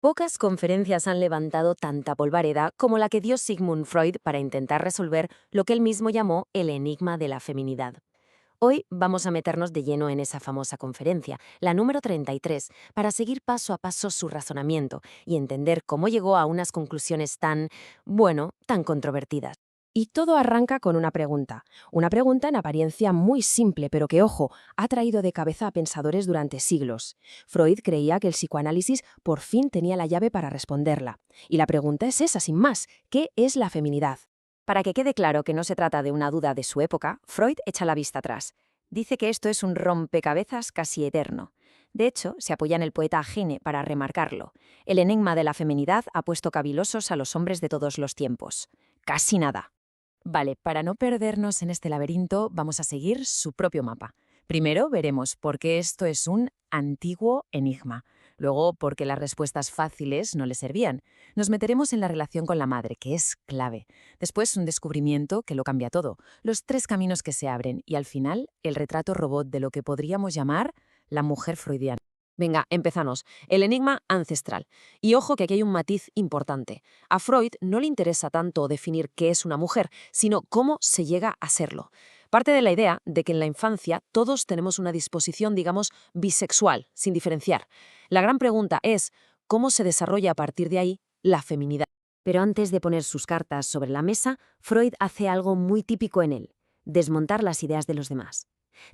Pocas conferencias han levantado tanta polvareda como la que dio Sigmund Freud para intentar resolver lo que él mismo llamó el enigma de la feminidad. Hoy vamos a meternos de lleno en esa famosa conferencia, la número 33, para seguir paso a paso su razonamiento y entender cómo llegó a unas conclusiones tan controvertidas. Y todo arranca con una pregunta en apariencia muy simple, pero que, ojo, ha traído de cabeza a pensadores durante siglos. Freud creía que el psicoanálisis por fin tenía la llave para responderla. Y la pregunta es esa, sin más, ¿qué es la feminidad? Para que quede claro que no se trata de una duda de su época, Freud echa la vista atrás. Dice que esto es un rompecabezas casi eterno. De hecho, se apoya en el poeta Heine para remarcarlo. El enigma de la feminidad ha puesto cavilosos a los hombres de todos los tiempos. Casi nada. Vale, para no perdernos en este laberinto, vamos a seguir su propio mapa. Primero veremos por qué esto es un antiguo enigma. Luego, por qué las respuestas fáciles no le servían. Nos meteremos en la relación con la madre, que es clave. Después, un descubrimiento que lo cambia todo. Los tres caminos que se abren. Y al final, el retrato robot de lo que podríamos llamar la mujer freudiana. Venga, empezamos. El enigma ancestral. Y ojo que aquí hay un matiz importante. A Freud no le interesa tanto definir qué es una mujer, sino cómo se llega a serlo. Parte de la idea de que en la infancia todos tenemos una disposición, digamos, bisexual, sin diferenciar. La gran pregunta es, ¿cómo se desarrolla a partir de ahí la feminidad? Pero antes de poner sus cartas sobre la mesa, Freud hace algo muy típico en él: desmontar las ideas de los demás.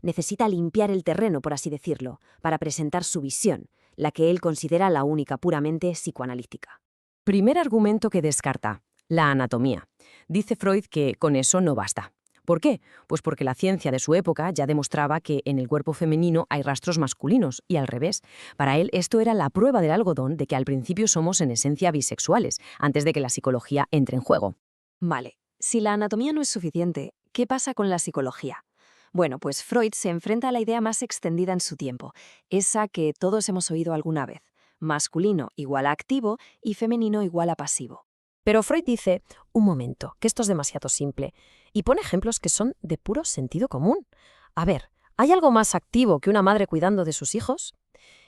Necesita limpiar el terreno, por así decirlo, para presentar su visión, la que él considera la única puramente psicoanalítica. Primer argumento que descarta: la anatomía. Dice Freud que con eso no basta. ¿Por qué? Pues porque la ciencia de su época ya demostraba que en el cuerpo femenino hay rastros masculinos, y al revés. Para él esto era la prueba del algodón de que al principio somos en esencia bisexuales, antes de que la psicología entre en juego. Vale, si la anatomía no es suficiente, ¿qué pasa con la psicología? Bueno, pues Freud se enfrenta a la idea más extendida en su tiempo, esa que todos hemos oído alguna vez: masculino igual a activo y femenino igual a pasivo. Pero Freud dice, un momento, que esto es demasiado simple, y pone ejemplos que son de puro sentido común. A ver, ¿hay algo más activo que una madre cuidando de sus hijos?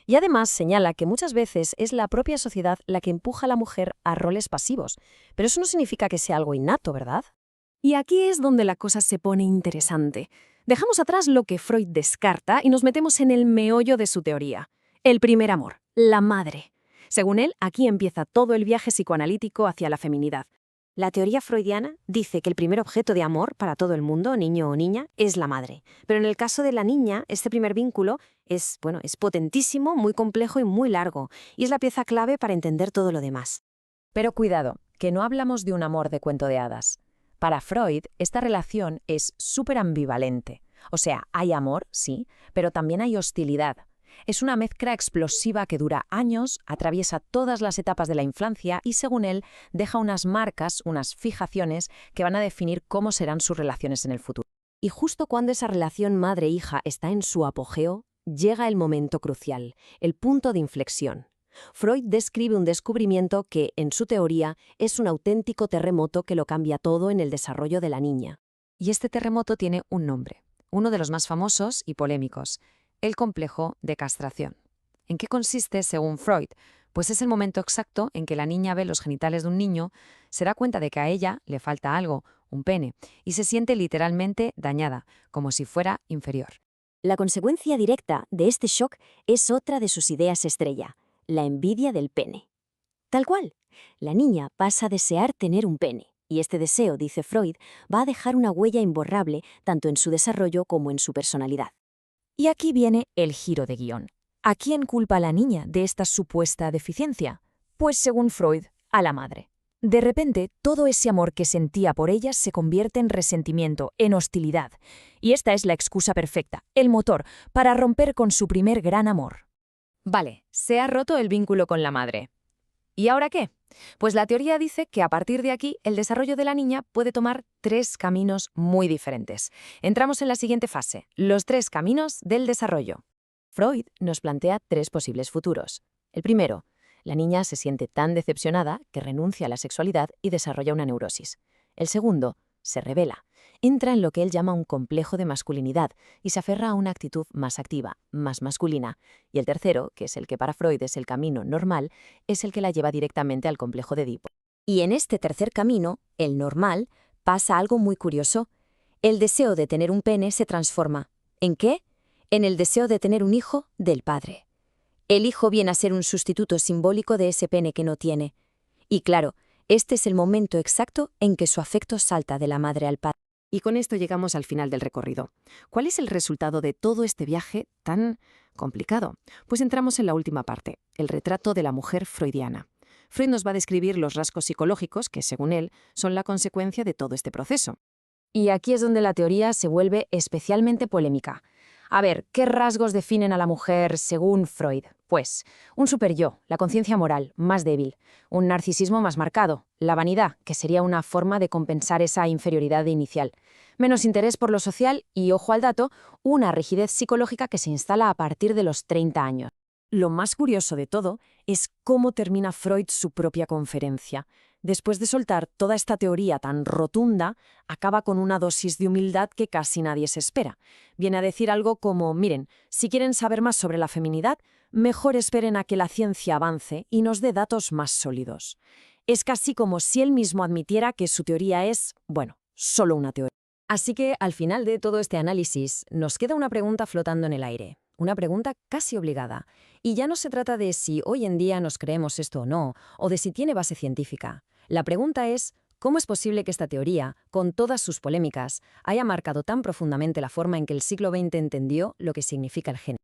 Y además señala que muchas veces es la propia sociedad la que empuja a la mujer a roles pasivos, pero eso no significa que sea algo innato, ¿verdad? Y aquí es donde la cosa se pone interesante. Dejamos atrás lo que Freud descarta y nos metemos en el meollo de su teoría: el primer amor, la madre. Según él, aquí empieza todo el viaje psicoanalítico hacia la feminidad. La teoría freudiana dice que el primer objeto de amor para todo el mundo, niño o niña, es la madre. Pero en el caso de la niña, este primer vínculo es potentísimo, muy complejo y muy largo, y es la pieza clave para entender todo lo demás. Pero cuidado, que no hablamos de un amor de cuento de hadas. Para Freud, esta relación es súper ambivalente. O sea, hay amor, sí, pero también hay hostilidad. Es una mezcla explosiva que dura años, atraviesa todas las etapas de la infancia y, según él, deja unas marcas, unas fijaciones que van a definir cómo serán sus relaciones en el futuro. Y justo cuando esa relación madre-hija está en su apogeo, llega el momento crucial, el punto de inflexión. Freud describe un descubrimiento que, en su teoría, es un auténtico terremoto que lo cambia todo en el desarrollo de la niña. Y este terremoto tiene un nombre, uno de los más famosos y polémicos: el complejo de castración. ¿En qué consiste, según Freud? Pues es el momento exacto en que la niña ve los genitales de un niño, se da cuenta de que a ella le falta algo, un pene, y se siente literalmente dañada, como si fuera inferior. La consecuencia directa de este shock es otra de sus ideas estrella: la envidia del pene. Tal cual, la niña pasa a desear tener un pene, y este deseo, dice Freud, va a dejar una huella imborrable tanto en su desarrollo como en su personalidad. Y aquí viene el giro de guión. ¿A quién culpa la niña de esta supuesta deficiencia? Pues según Freud, a la madre. De repente, todo ese amor que sentía por ella se convierte en resentimiento, en hostilidad. Y esta es la excusa perfecta, el motor, para romper con su primer gran amor. Vale, se ha roto el vínculo con la madre. ¿Y ahora qué? Pues la teoría dice que a partir de aquí el desarrollo de la niña puede tomar tres caminos muy diferentes. Entramos en la siguiente fase: los tres caminos del desarrollo. Freud nos plantea tres posibles futuros. El primero: la niña se siente tan decepcionada que renuncia a la sexualidad y desarrolla una neurosis. El segundo: se rebela. entra en lo que él llama un complejo de masculinidad y se aferra a una actitud más activa, más masculina. Y el tercero, que es el que para Freud es el camino normal, es el que la lleva directamente al complejo de Edipo. Y en este tercer camino, el normal, pasa algo muy curioso. El deseo de tener un pene se transforma. ¿En qué? En el deseo de tener un hijo del padre. El hijo viene a ser un sustituto simbólico de ese pene que no tiene. Y claro, este es el momento exacto en que su afecto salta de la madre al padre. Y con esto llegamos al final del recorrido. ¿Cuál es el resultado de todo este viaje tan complicado? Pues entramos en la última parte, el retrato de la mujer freudiana. Freud nos va a describir los rasgos psicológicos que, según él, son la consecuencia de todo este proceso. Y aquí es donde la teoría se vuelve especialmente polémica. A ver, ¿qué rasgos definen a la mujer según Freud? Pues, un superyo, la conciencia moral, más débil, un narcisismo más marcado, la vanidad, que sería una forma de compensar esa inferioridad inicial, menos interés por lo social y, ojo al dato, una rigidez psicológica que se instala a partir de los 30 años. Lo más curioso de todo es cómo termina Freud su propia conferencia. Después de soltar toda esta teoría tan rotunda, acaba con una dosis de humildad que casi nadie se espera. Viene a decir algo como, miren, si quieren saber más sobre la feminidad, mejor esperen a que la ciencia avance y nos dé datos más sólidos. Es casi como si él mismo admitiera que su teoría es, bueno, solo una teoría. Así que, al final de todo este análisis, nos queda una pregunta flotando en el aire. Una pregunta casi obligada. Y ya no se trata de si hoy en día nos creemos esto o no, o de si tiene base científica. La pregunta es, ¿cómo es posible que esta teoría, con todas sus polémicas, haya marcado tan profundamente la forma en que el siglo XX entendió lo que significa el género?